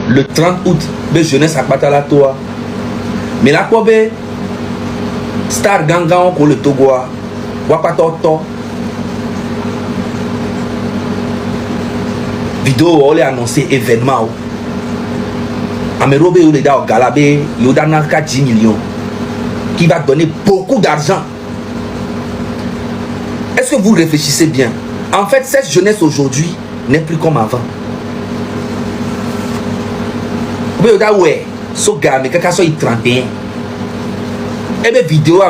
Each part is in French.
le 30 août, la jeunesse à Patala toi. Mais là, quoi, Star Gangan, pour le Togo, Wapatoto. Vidéo, on a annoncé événement. Amerobe, il y a Galabé, il y a 10 millions. Qui va donner beaucoup d'argent. Est-ce que vous réfléchissez bien? En fait, cette jeunesse aujourd'hui n'est plus comme avant. Ouais, ce gars, mais quelqu'un soit 31. Et mes vidéos,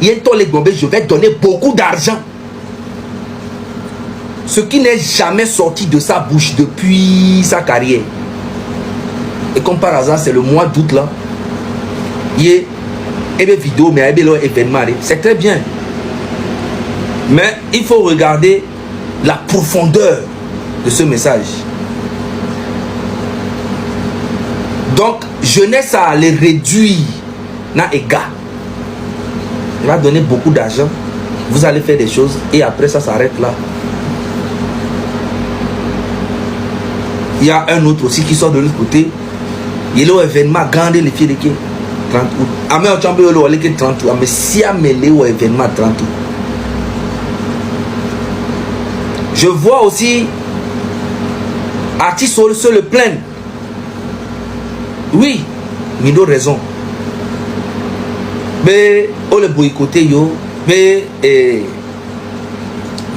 je vais donner beaucoup d'argent. Ce qui n'est jamais sorti de sa bouche depuis sa carrière. Et comme par hasard, c'est le mois d'août là. Et mes vidéos, mais leur événement, c'est très bien. Mais il faut regarder la profondeur de ce message. Donc, jeunesse à les réduire dans les gars. Il va donner beaucoup d'argent. Vous allez faire des choses et après ça s'arrête là. Il y a un autre aussi qui sort de l'autre côté. Il y a l'événement grande les filles de 30 août. Amé au chambre le 30 août. Mais si amélé au événement 30 août. Je vois aussi artistes se le plaindre. Oui, il a raison. Mais on le boycotter yo, mais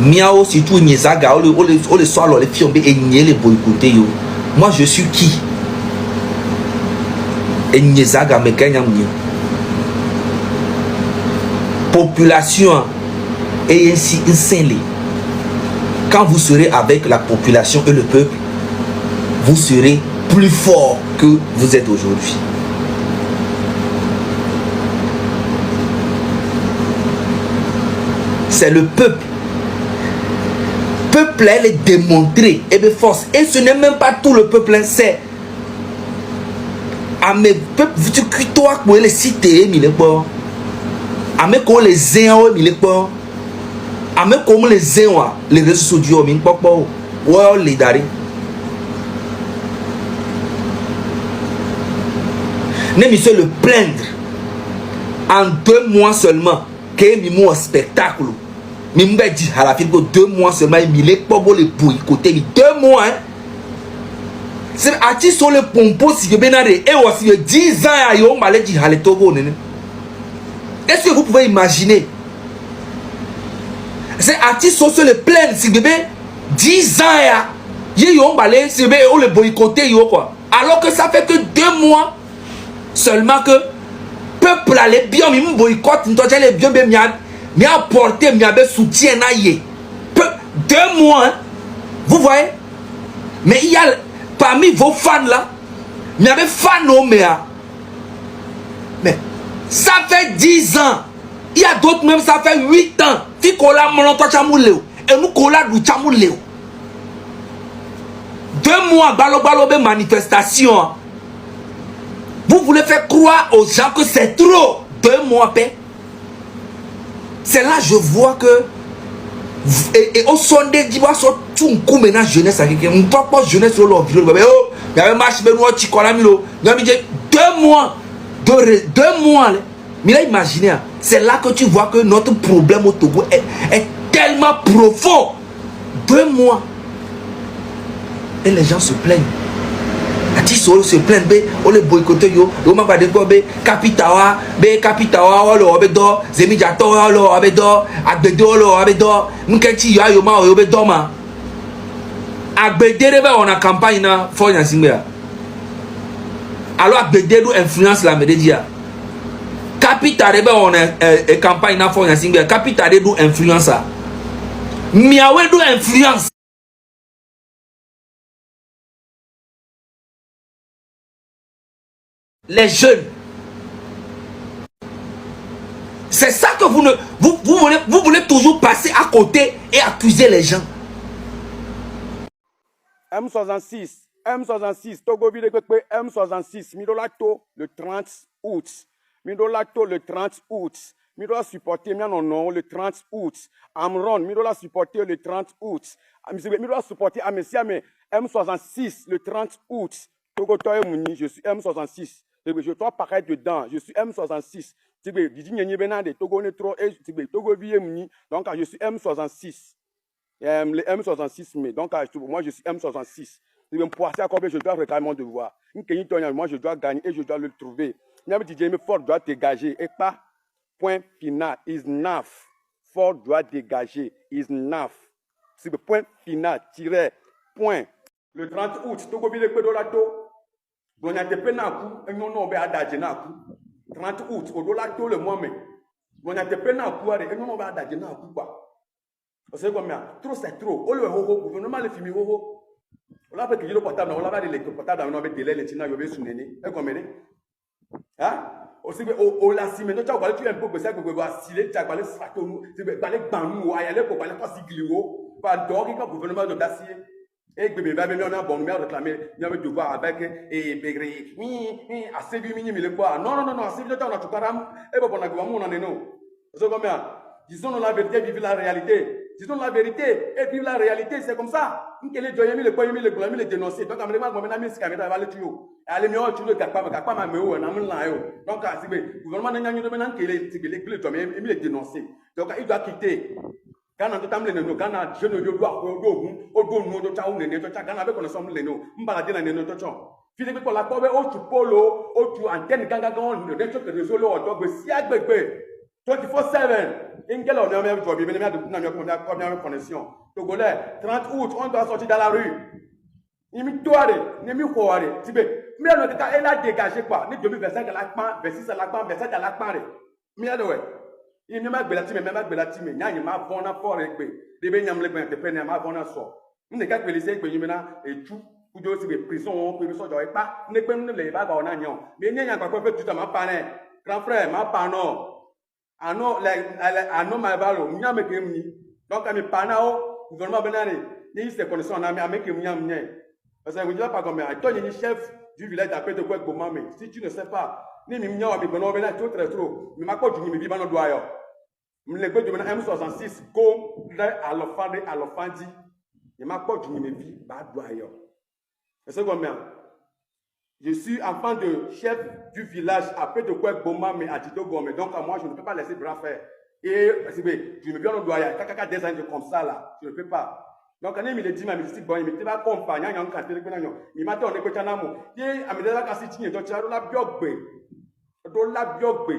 miao surtout Nyezaga, on le soir les filles et nier les boycotter yo. Moi je suis qui? Et Nyezaga mais quand population et ainsi insensé. Quand vous serez avec la population et le peuple, vous serez plus fort que vous êtes aujourd'hui. C'est le peuple. Peuple, elle est démontrée et de force. Et ce n'est même pas tout le peuple, c'est à mes peuples, tu cuis toi pour les citer, mais les ports. À mes qu'on les zéons, mais les ports. À mes comme les zéons, les réseaux sociaux, mais les ports. Ouais, les dari. Ne monsieur le plaindre en 2 mois seulement que mi un spectacle mi m'a dit à la fin que 2 mois seulement il est pas bon le boycotter 2 mois hein c'est artiste sur le pompo si que benare et aussi 10 ans à yo malé dit à le Togo est-ce que vous pouvez imaginer c'est artiste sur le plein si que 10 ans à yo malé si que le boycotter yo quoi alors que ça fait que 2 mois seulement que peuple allait bien mi boycott toi les bien mi apporter mi avait soutien na yé 2 mois hein? Vous voyez mais il y a parmi vos fans là mi avait fan au mais ça fait 10 ans il y a d'autres même ça fait 8 ans fi kola molonto chamuleo et nous kola du chamuleo 2 mois balo be manifestation. Vous voulez faire croire aux gens que c'est trop 2 mois paix. C'est là je vois que et au sondé dit so tout coup maintenant jeunesse à quelqu'un on pas jeunesse sur leur vidéo oh il y avait marche ben moi tu connais milo il y a 2 mois 2 mois mais là imaginez c'est là que tu vois que notre problème au Togo est tellement profond 2 mois et les gens se plaignent. Artistes se plaignent, on les boycotte yo, on m'a pas de quoi capitawa, capitawa lo obedo, zemijato lo obedo, agbedo lo obedo, nketi yo ma obedo ma. Agbede on a campagne na for yansimbe. Alors agbede do influence la media. Capitale on a campagne na for yansimbe, capitale do influence. Miawe do influence. Les jeunes. C'est ça que vous voulez toujours passer à côté et accuser les gens. M66, Togo M66, Midolato le 30 août. Midolato le 30 août. Midola supporter non le 30 août. Amron, Midola supporter le 30 août. Midola supporter Amessiame M66 le 30 août. Togo Toye Mouni, je suis M66. Je dois paraître dedans, je suis M66. Togo Netro, Togo Vie Mouni, donc je suis M66. Le M66, mais donc moi je suis M66. Je dois réclamer mon devoir. Moi je dois gagner et je dois le trouver. Fort doit dégager et pas point final, is enough. Fort doit dégager, is enough. C'est le point final, tiret, point. Le 30 août, Togo Ville Pedolato, on a des penakou, et non, on va adagé 30 août, au dolato le mois mai. On a des penakou, et non, on va adagé quoi. C'est comme ça, trop c'est trop. On le ho, gouvernement le film ho. On a fait que le portable, on l'a l'électroportable, on a fait délai, les tina, il y avait sous néné. Et comme hein? Aussi, au la cime, tu as parlé, tu es un peu que ça, que vous avez tu as parlé, tu as parlé, banou, aïe, pour parler, pas si glio, pas d'or, il y a un gouvernement de d'acier. Et que bébé, on a un bon numéro réclamé, il y a un devoir avec, et Bégré, oui, assez du minimum, il est quoi? Non, assez du temps, on a tout param, et bon, on a gouvernement, on en est non. C'est comme ça. Disons la vérité, vivre la réalité. Disons la vérité et vivre la réalité, c'est comme ça. Nous les joyeux, les poignets, les gouvernements, les dénoncer. Donc, à mon avis, c'est caméra va le tuer. Allez, mieux, tu le capes pas, mais où on a mis là. Donc, c'est le gouvernement n'a rien de maintenant qu'il est les dénoncer. Donc, il doit quitter. Quand on a les noms, quand on a jeune doit au bon de Tchao, les noms, quand on avait ensemble les noms, on va dire les noms de Tchao. Philippe, pour la cover, au tu polo, au tu antenne, quand on a des réseaux, au doigt, si à bébé. 24/7. Ingel, on a même joué, mais on a première connexion. Togolais, 30 août, on doit sortir dans la rue. Il me toile, il me croire. Mais elle a dégagé quoi? Ni 2025 à l'Akman, 26 à l'Akman, 27 à l'Akman. Mais ouais. Il ne m'a pas belati, mais même pas belati, mais il m'a bon à fort et que les baignams les bains de peine, m'a bon à sort. Il n'est qu'à que les que maintenant et tout. Pour dire aussi des prisons, pour ne sortir pas, ne peut pas les bagues en agnon. Mais il n'y a pas quoi faire tout à ma panne. Grand frère, ma panne. Ano ma valo nya me kemni donc ami panao gouvernement benane ni se connaissance na me ke nya mnya parce que vous dites pas comme toi ni chef du village d'après de quoi Bomame si tu ne sais pas ni mi nya wa bi bono bena trop très trop mi ma ko du mi bi bano do ayo mi le go du M66 go à l'ofandi mi ma ko du mi bi ba do ayo c'est comme je suis enfant de chef du village après de quoi Bomame à Tito Gomé. Donc moi je ne peux pas laisser bras faire. Et je me viens au doigt, kaka des années comme ça là, je ne peux pas. Donc quand il me dit ma musique bon, il me dit pas compagnon, il m'a dit on est que tanamo. Et amidela kasi tinye donc tu la biogbe. Do la biogbe.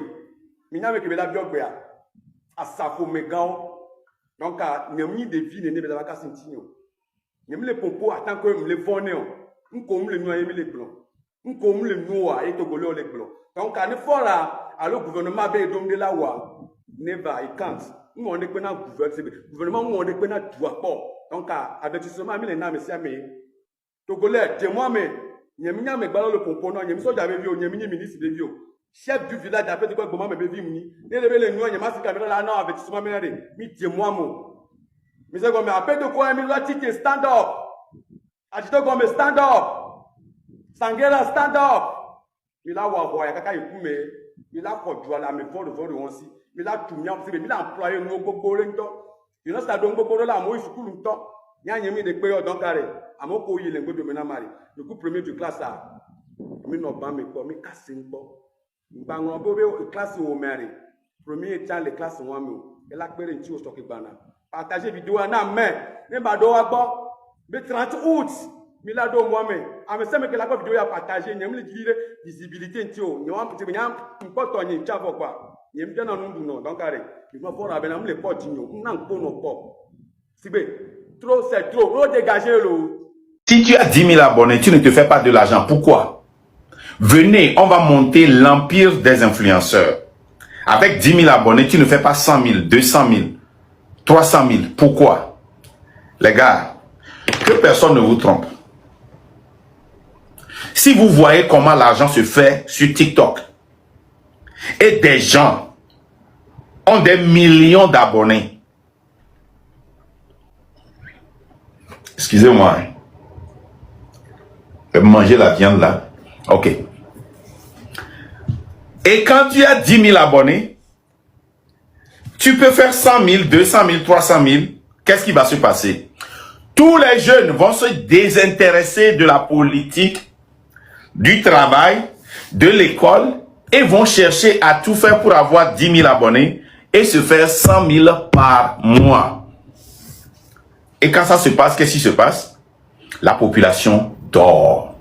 Mina me que la biogbe a safo megao. Donc nyami de vie ne be la kasi tinyo. Nyami le pompo attend que me le vonne. On comme le noyer les blancs. Comme le noir et Togolais les blancs. Donc, quand il faut là, le gouvernement a donné la loi. Never, il can't. Nous, on est pas dans le gouvernement, nous, on est pas dans le droit. Donc, avec ce moment, il y a des Togolais, dis-moi, mais il y a des ballons de pomponant, il y a des j'avais vu, il y a des ministres de vie. Chef du village, d'après de quoi, comment me vu, il y a des noirs, il y a des caméras là, non, avec ce moment, mais dis-moi, moi. Mais c'est comme, après de quoi, il y a des stand up. Agito comme stand up. Sangera stand up. Il a ouavoya kaka ikume. Il a kodua la me vole aussi. Il a tout mis en il a employé no gogo lento. Il a stade gogo la mo isukulu nto. Nya nyemi de pe odon carré. Amoko yi le ngodo mena mari. Le coup premier de classe a. Mi no ba me ko mi kase npo. Ngba ngo bobe classe o mari. Premier étant les classes wa mi. El a pere nti o stock gbana. Partager vidéo na main. Ne ba do wa gbo. Le 30 août Milado moi-même, à me semble que la vidéo a partagé, il y a une visibilité, il y a un peu de temps, il y a bien un nom, donc il va falloir les potes, il n'a pas nos potes. C'est trop, dégagez l'eau. Si tu as 10 000 abonnés, tu ne te fais pas de l'argent. Pourquoi? Venez, on va monter l'empire des influenceurs. Avec 10 000 abonnés, tu ne fais pas 100 000, 200 000, 300 000. Pourquoi? Les gars, que personne ne vous trompe. Si vous voyez comment l'argent se fait sur TikTok et des gens ont des millions d'abonnés, excusez-moi, je vais manger la viande là, ok. Et quand tu as 10 000 abonnés, tu peux faire 100 000, 200 000, 300 000, qu'est-ce qui va se passer? Tous les jeunes vont se désintéresser de la politique du travail, de l'école et vont chercher à tout faire pour avoir 10 000 abonnés et se faire 100 000 par mois. Et quand ça se passe, qu'est-ce qui se passe? La population dort.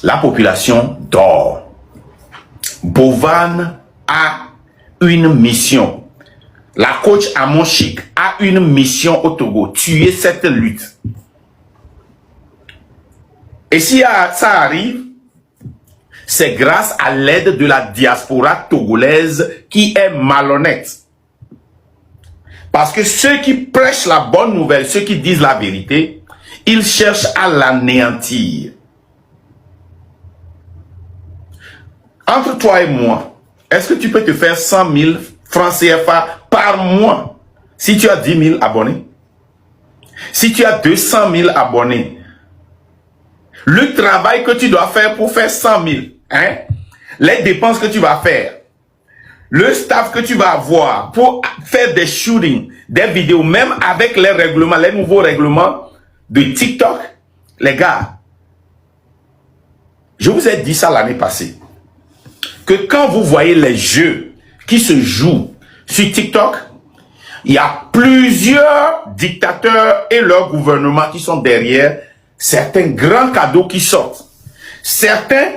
La population dort. Bovan a une mission. La coach Amon Chic a une mission au Togo, tuer cette lutte. Et si ça arrive, c'est grâce à l'aide de la diaspora togolaise qui est malhonnête. Parce que ceux qui prêchent la bonne nouvelle, ceux qui disent la vérité, ils cherchent à l'anéantir. Entre toi et moi, est-ce que tu peux te faire 100 000 francs CFA par mois si tu as 10 000 abonnés? Si tu as 200 000 abonnés, le travail que tu dois faire pour faire 100 000, hein, les dépenses que tu vas faire, le staff que tu vas avoir pour faire des shootings, des vidéos, même avec les règlements, les nouveaux règlements de TikTok, les gars, je vous ai dit ça l'année passée, que quand vous voyez les jeux qui se jouent sur TikTok, il y a plusieurs dictateurs et leurs gouvernements qui sont derrière certains grands cadeaux qui sortent. Certains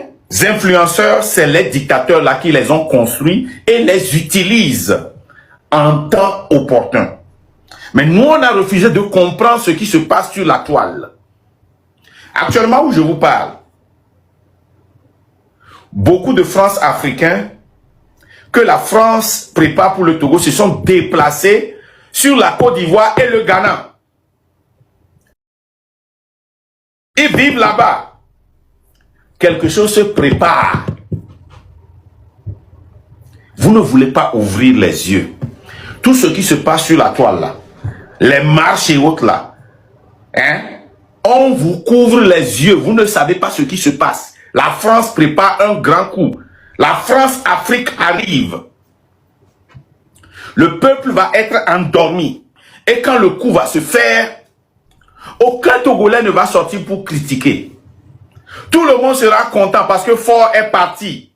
influenceurs, c'est les dictateurs là qui les ont construits et les utilisent en temps opportun. Mais nous, on a refusé de comprendre ce qui se passe sur la toile. Actuellement où je vous parle, beaucoup de France-Africains que la France prépare pour le Togo se sont déplacés sur la Côte d'Ivoire et le Ghana. Ils vivent là-bas. Quelque chose se prépare. Vous ne voulez pas ouvrir les yeux. Tout ce qui se passe sur la toile là, les marches et autres là, hein, on vous couvre les yeux. Vous ne savez pas ce qui se passe. La France prépare un grand coup. La France-Afrique arrive. Le peuple va être endormi. Et quand le coup va se faire, aucun Togolais ne va sortir pour critiquer. Tout le monde sera content parce que Fort est parti.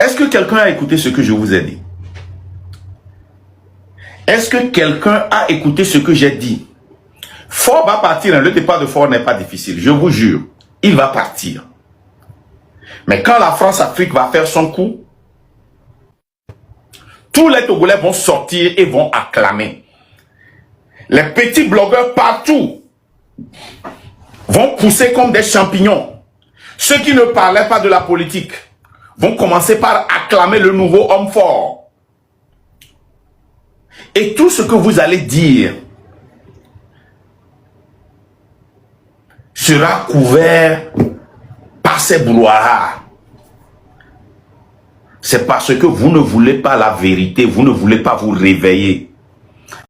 Est-ce que quelqu'un a écouté ce que je vous ai dit? Est-ce que quelqu'un a écouté ce que j'ai dit? Fort va partir. Le départ de Fort n'est pas difficile. Je vous jure. Il va partir. Mais quand la France-Afrique va faire son coup, tous les Togolais vont sortir et vont acclamer. Les petits blogueurs partout vont pousser comme des champignons. Ceux qui ne parlaient pas de la politique vont commencer par acclamer le nouveau homme fort. Et tout ce que vous allez dire sera couvert par ces brouhahas. C'est parce que vous ne voulez pas la vérité, vous ne voulez pas vous réveiller.